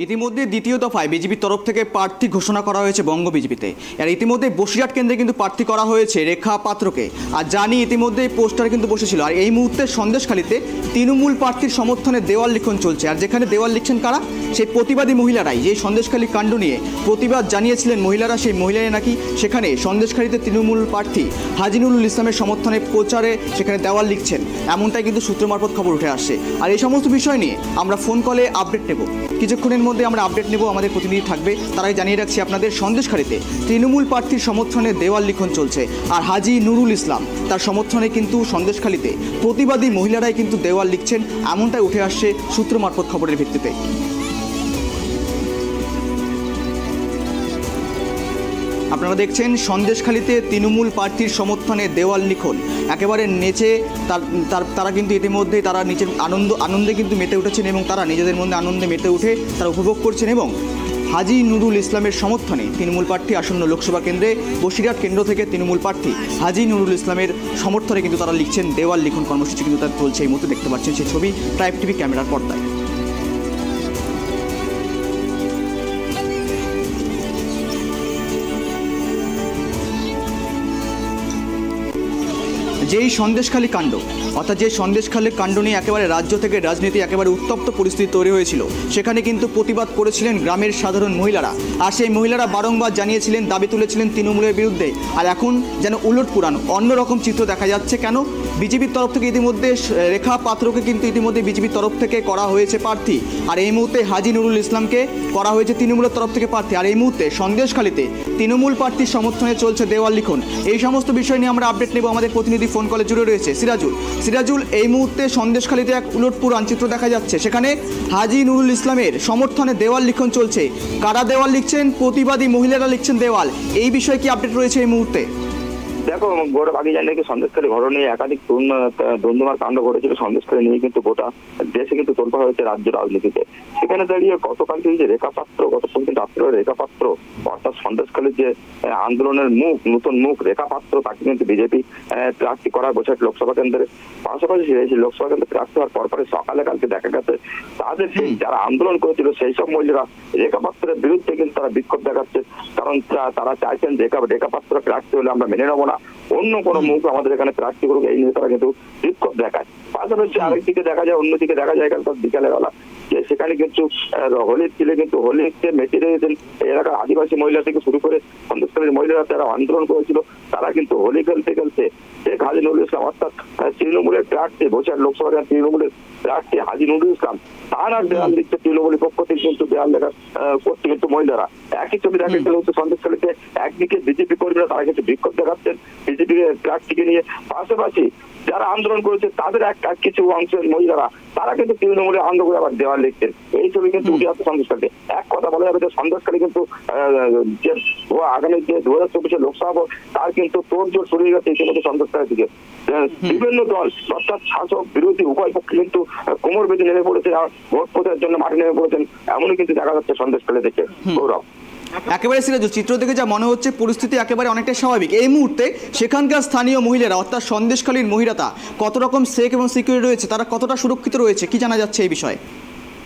ইতিমধ্যে দ্বিতীয় দফায় বিজেপির তরফ থেকে প্রার্থী ঘোষণা করা হয়েছে বঙ্গ বিজেপিতে। আর ইতিমধ্যে বসিরহাট কেন্দ্রে কিন্তু প্রার্থী করা হয়েছে রেখা পাত্রকে। আর জানি ইতিমধ্যে পোস্টার কিন্তু বসেছিল। আর এই মুহূর্তে সন্দেশখালীতে তৃণমূল প্রার্থীর সমর্থনে দেওয়াল লিখন চলছে। আর যেখানে দেওয়াল লিখছেন কারা? সেই প্রতিবাদী মহিলারাই। যে সন্দেশখালী কাণ্ড নিয়ে প্রতিবাদ জানিয়েছিলেন মহিলারা, সেই মহিলারা নাকি সেখানে সন্দেশখালীতে তৃণমূল প্রার্থী হাজী নুরুল ইসলামের সমর্থনে প্রচারে সেখানে দেওয়াল লিখছেন, এমনটাই কিন্তু সূত্র মারফত খবর উঠে আসছে। আর এই সমস্ত বিষয় নিয়ে আমরা ফোন কলে আপডেট নেব, কিছুক্ষণের মধ্যে আমরা আপডেট নেব, আমাদের প্রতিনিধি থাকবে। তারাই জানিয়ে রাখছি আপনাদের, সন্দেশখালীতে তৃণমূল প্রার্থীর সমর্থনে দেওয়াল লিখন চলছে। আর হাজী নুরুল ইসলাম তার সমর্থনে কিন্তু সন্দেশখালীতে প্রতিবাদী মহিলারাই কিন্তু দেওয়াল লিখছেন, এমনটাই উঠে আসছে সূত্র মারফত খবরের ভিত্তিতে। আপনারা দেখছেন সন্দেশখালীতে তৃণমূল প্রার্থীর সমর্থনে দেওয়াল লিখন, একেবারে নেচে তারা কিন্তু ইতিমধ্যে তারা নিচের আনন্দে কিন্তু মেতে উঠেছেন এবং তারা নিজেদের মধ্যে আনন্দে মেতে উঠে তারা উপভোগ করছেন। এবং হাজী নুরুল ইসলামের সমর্থনে তৃণমূল প্রার্থী আসন্ন লোকসভা কেন্দ্রে বসিরহাট কেন্দ্র থেকে তৃণমূল প্রার্থী হাজী নুরুল ইসলামের সমর্থনে কিন্তু তারা লিখছেন দেওয়াল লিখন কর্মসূচি কিন্তু তার চলছে। এই মুহূর্তে দেখতে পাচ্ছেন সেই ছবি ট্রাইব টিভি ক্যামেরার পর্দায়। যেই সন্দেশখালী কাণ্ড, অর্থাৎ যে সন্দেশখালী কাণ্ড নিয়ে একেবারে রাজ্য থেকে রাজনীতি একেবারে উত্তপ্ত পরিস্থিতি তৈরি হয়েছিল, সেখানে কিন্তু প্রতিবাদ করেছিলেন গ্রামের সাধারণ মহিলারা। আর সেই মহিলারা বারংবার জানিয়েছিলেন, দাবি তুলেছিলেন তৃণমূলের বিরুদ্ধে। আর এখন যেন উলট পুরানো অন্যরকম চিত্র দেখা যাচ্ছে। কেন? বিজেপির তরফ থেকে ইতিমধ্যে রেখা পাত্রকে কিন্তু ইতিমধ্যে বিজেপির তরফ থেকে করা হয়েছে প্রার্থী। আর এই মুহূর্তে হাজী নুরুল ইসলামকে করা হয়েছে তৃণমূলের তরফ থেকে প্রার্থী। আর এই মুহূর্তে সন্দেশখালীতে তৃণমূল প্রার্থীর সমর্থনে চলছে দেওয়াল লিখন। এই সমস্ত বিষয় নিয়ে আমরা আপডেট নেব। আমাদের প্রতিনিধি ফোন কলে জুড়ে রয়েছে সিরাজুল। এই মুহূর্তে সন্দেশখালীতে এক উলটপুরান চিত্র দেখা যাচ্ছে। সেখানে হাজী নুরুল ইসলামের সমর্থনে দেওয়াল লিখন চলছে। কারা দেওয়াল লিখছেন? প্রতিবাদী মহিলারা লিখছেন দেওয়াল। এই বিষয়ে কি আপডেট রয়েছে এই মুহূর্তে? দেখো, গৌরব, আগে জানি কি সন্দেশখালী ঘটনা নিয়ে একাধিক ধুমধুমার কাণ্ড ঘটেছিল। সন্দেশখালী নিয়ে কিন্তু গোটা দেশে কিন্তু তোলপাড় হয়েছে রাজ্য রাজনীতিতে। সেখানে দাঁড়িয়ে গতকাল যে রেখা পাত্র, গতকাল কিন্তু রাত্রে রেখা পাত্র, অর্থাৎ সন্দেশখালীর যে আন্দোলনের মুখ, নতুন মুখ রেখা পাত্র, তাকে কিন্তু বিজেপি প্রার্থী করার বছর লোকসভা কেন্দ্রে। পাশাপাশি লোকসভা কেন্দ্রে প্রার্থী হওয়ার পরপরে সকালে কালকে দেখা গেছে তাদের সেই যারা আন্দোলন করেছিল সেই সব মহিলারা রেখা পাত্রের বিরুদ্ধে কিন্তু তারা বিক্ষোভ দেখাচ্ছে। কারণ তারা চাইছেন রেখা পাত্র প্রার্থী হলে আমরা মেনে নেবো না, অন্য কোনো মুখ আমাদের এখানে প্রার্থী করুক, এই নিয়ে তারা কিন্তু বিক্ষোভ দেখায়। পাশাপাশি আরেকদিকে দেখা যায়, অন্যদিকে দেখা যায় কাল বিকালের বেলা যে সেখানে কিন্তু হোলির ছিল, কিন্তু হোলিকে মেটে রয়েছেন এলাকার আদিবাসী মহিলা থেকে শুরু করে সন্দেশখালীর মহিলারা যারা আন্দোলন করেছিল, তারা কিন্তু হোলি খেলতে খেলতে শেখ হাজী নুরুল ইসলাম, অর্থাৎ তৃণমূলের প্রার্থী, বসিরহাট লোকসভা তৃণমূলের প্রার্থী হাজী নুরুল ইসলাম, তার আর দেয়াল দিচ্ছে তৃণমূলের পক্ষ থেকে কিন্তু দেয়াল লেখা করতে কিন্তু মহিলারা। একই ছবি দেখা গেল হচ্ছে সন্দেশখালীতে একদিকে বিজেপি কর্মীরা তারা কিন্তু বিক্ষোভ দেখাচ্ছেন বিজেপি প্রার্থীকে নিয়ে। পাশাপাশি যারা আন্দোলন করেছে তাদের কিছু অংশের মহিলারা তারা কিন্তু তৃণমূলের আন্দোলন করে আবার দেওয়াল লিখছেন। এই ছবি কিন্তু উঠে আসছে সন্দেশখালীতে। এক কথা বলা যাবে যে সন্দেশখালী কিন্তু যে আগামী যে 2024 লোকসভা ভোট, তার কিন্তু তোড়জোড় শুরু হয়ে গেছে ইতিমধ্যে সন্দেশখালীর দিকে। বিভিন্ন দল, অর্থাৎ শাসক বিরোধী উভয় পক্ষে কিন্তু কোমর বেঁধে নেমে পড়েছে, আর ভোট প্রচারের জন্য মাঠে নেমে পড়েছেন, এমনই কিন্তু দেখা যাচ্ছে সন্দেশখালী থেকে। গৌরব, একেবারে সিরাজুল, চিত্র থেকে যা মনে হচ্ছে পরিস্থিতি একেবারে অনেকটা স্বাভাবিক। এই মুহূর্তে সেখানকার স্থানীয় মহিলারা, অর্থাৎ সন্দেশখালীর মহিলারা কত রকম সেফ এবং সিকিউরিটি রয়েছে, তারা কতটা সুরক্ষিত রয়েছে, কি জানা যাচ্ছে এই বিষয়ে?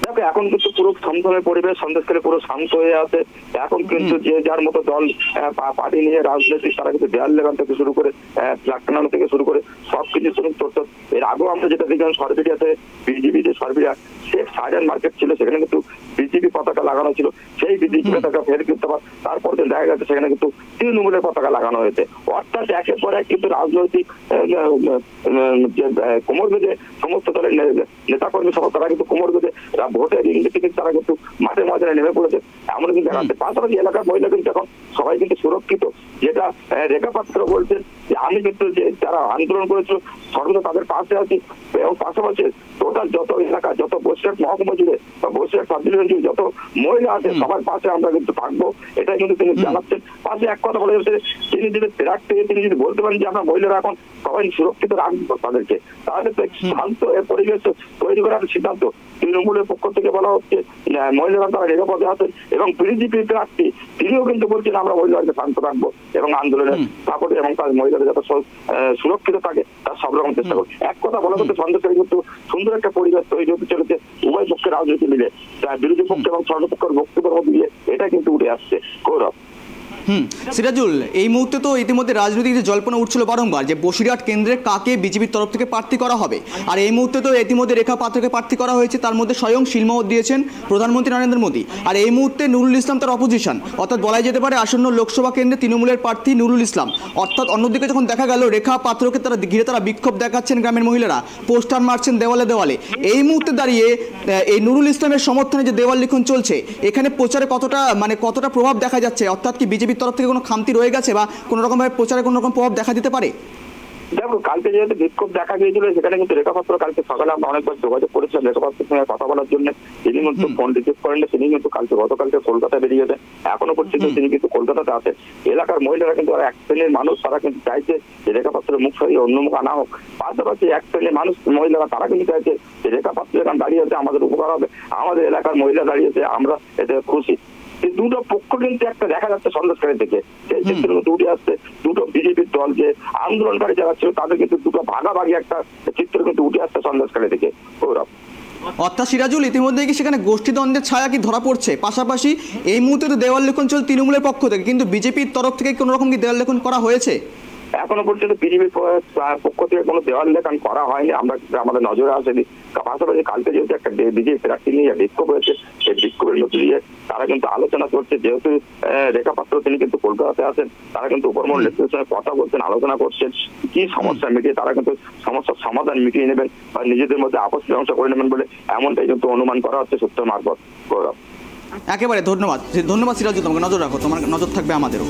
দেখো, এখন কিন্তু পুরো থমথমে পরিবেশ, সন্দেশখালী পুরো শান্ত হয়ে আছে। এখন কিন্তু যে যার মতো দল পার্টি নিয়ে রাজনীতি, তারা কিন্তু দেয়াল লেগান থেকে শুরু করে ফ্ল্যাগ টানানো থেকে শুরু করে সবকিছু চলছে। এর আগেও আমরা যেটা দেখলাম সরবেরিয়াতে বিজেপি যে সরবেরিয়া শেখ সাইডেন মার্কেট ছিল, সেখানে কিন্তু বিজেপি পতাকা লাগানো ছিল। সেই বিজেপি পতাকা ফের কিন্তু তারপর দেখা গেছে সেখানে কিন্তু তৃণমূলের পতাকা লাগানো হয়েছে। অর্থাৎ একের পর এক কিন্তু রাজনৈতিক যে কোমর বেঁধে সমস্ত দলের নেতাকর্মী সহ তারা কিন্তু কোমর বেঁধে ভোটের ইংরেজি কিন্তু তারা কিন্তু মাঠের মাঝে নেমে পড়েছে, এমন কিন্তু দেখা যাচ্ছে। পাশাপাশি এলাকার মহিলা কিন্তু এখন সবাই কিন্তু সুরক্ষিত। যেটা রেখা পাত্র বলছেন যে আমি কিন্তু যে যারা আন্দোলন করেছিল সর্বদা তাদের পাশে আছি, এবং পাশাপাশি টোটাল যত এলাকা, যত বসিরহাট মহকুমা জুড়ে বা বসিরহাট সাব ডিভিশন জুড়ে যত মহিলা আছে সবার পাশে আমরা কিন্তু থাকবো, এটাই কিন্তু তিনি জানাচ্ছেন। পাশে এক কথা বলে যাচ্ছে, তিনি যদি প্রার্থী তিনি যদি বলতে পারেন যে আমরা মহিলারা এখন সবাই সুরক্ষিত রাখবো তাদেরকে, তাহলে তো শান্ত পরিবেশ তৈরি করার সিদ্ধান্ত তৃণমূলের পক্ষ থেকে বলা হচ্ছে মহিলারা তারা নিরাপদে আছেন, এবং বিজেপি প্রার্থী তিনিও কিন্তু বলছেন আমরা মহিলাদেরকে শান্ত রাখবো এবং আন্দোলনের সাপোর্টে এবং তার মহিলাদের যাতে সুরক্ষিত থাকে তার সব রকম চেষ্টা করবো। এক কথা বলা হচ্ছে সন্দেশখালী কিন্তু সুন্দর একটা পরিবেশ তৈরি হতে চলেছে উভয় পক্ষের রাজনীতি মিলে, বিরোধী পক্ষ এবং সর্বপক্ষের বক্তব্যের মধ্যে দিয়ে এটা কিন্তু উঠে আসছে। গৌরব। সিরাজুল, এই মুহূর্তে তো ইতিমধ্যে রাজনৈতিক যে জল্পনা উঠছিল বারংবার যে বসিরহাট কেন্দ্রে কাকে বিজেপির তরফ থেকে প্রার্থী করা হবে, আর এই মুহূর্তে তো ইতিমধ্যে রেখা পাত্রকে প্রার্থী করা হয়েছে, তার মধ্যে স্বয়ং শিলমোহর দিয়েছেন প্রধানমন্ত্রী নরেন্দ্র মোদী। আর এই মুহূর্তে নুরুল ইসলাম তার অপোজিশন, অর্থাৎ বলাই যেতে পারে আসন্ন লোকসভা কেন্দ্রে তৃণমূলের প্রার্থী নুরুল ইসলাম। অর্থাৎ অন্যদিকে যখন দেখা গেল রেখা পাত্রকে ঘিরে তারা বিক্ষোভ দেখাচ্ছেন গ্রামের মহিলারা, পোস্টার মারছেন দেওয়ালে দেওয়ালে, এই মুহূর্তে দাঁড়িয়ে এই নুরুল ইসলামের সমর্থনে যে দেওয়াল লিখন চলছে, এখানে প্রচারে কতটা প্রভাব দেখা যাচ্ছে? অর্থাৎ কি বিজেপির তরফ থেকে কোনো খামতি রয়ে গেছে বা কোনো রকম ভাবে প্রচারে কোনো রকম প্রভাব দেখা দিতে পারে? দেখো, কালকে যেহেতু বিক্ষোভ দেখা গিয়েছিল সেখানে কিন্তু রেখাপাত্র কালকে সকালে আমরা অনেকবার যোগাযোগ করেছিলাম রেখাপাত্রের সঙ্গে কথা বলার জন্য। তিনি কিন্তু ফোন রিসিভ করেন, তিনি কিন্তু গতকালকে কলকাতা বেরিয়ে গেছেন, এখনো পর্যন্ত তিনি কিন্তু কলকাতাতে আছেন। এলাকার মহিলারা কিন্তু এক শ্রেণীর মানুষ, তারা কিন্তু চাইছে যে রেখাপাত্রের মুখ সরিয়ে অন্য মুখ আনা হোক। পাশাপাশি এক শ্রেণীর মানুষ মহিলারা তারা কিন্তু চাইছে যে রেখাপাত্র এখানে দাঁড়িয়েছে আমাদের উপকার হবে, আমাদের এলাকার মহিলা দাঁড়িয়েছে আমরা এতে খুশি। দুটো পক্ষ কিন্তু একটা দেখা যাচ্ছে সন্দেশখালী থেকে, সেই চিত্র কিন্তু উঠে আসছে। দুটো বিজেপির দল যে আন্দোলনকারী যারা ছিল তাদের কিন্তু দুটো ভাগাভাগি একটা চিত্র কিন্তু উঠে আসছে সন্দেশখালী থেকে। গৌরব। অর্থাৎ সিরাজুল, ইতিমধ্যে কি সেখানে গোষ্ঠীদ্বন্দ্বের ছায়া কি ধরা পড়ছে? পাশাপাশি এই মুহূর্তে তো দেওয়াল লেখন চল তৃণমূলের পক্ষ থেকে, কিন্তু বিজেপির তরফ থেকে কোনো রকম কি দেওয়াল লেখন করা হয়েছে? এখনো পর্যন্ত বিজেপির পক্ষ থেকে কোনো দেওয়াল লেখান করা হয়নি, আমরা আমাদের নজরে আসেনি। পাশাপাশি কালকে যেহেতু একটা বিজেপি প্রার্থী নিয়ে বিক্ষোভ হয়েছে, সেই বিক্ষোভের মধ্যে দিয়ে তারা কিন্তু আলোচনা করছে। যেহেতু রেখাপাত্র তিনি কিন্তু কলকাতাতে আছেন, তারা কিন্তু উপরমহল নেতৃত্বের সঙ্গে কথা বলছেন, আলোচনা করছেন কি সমস্যা মিটিয়ে তারা কিন্তু সমস্যার সমাধান মিটিয়ে নেবেন বা নিজেদের মধ্যে আপস মীমাংসা করে নেবেন বলে এমনটাই কিন্তু অনুমান করা হচ্ছে সূত্র মারফত। গৌরব। একেবারে ধন্যবাদ সিরাজুল, তোমাকে নজর রাখো, তোমার নজর থাকবে আমাদেরও।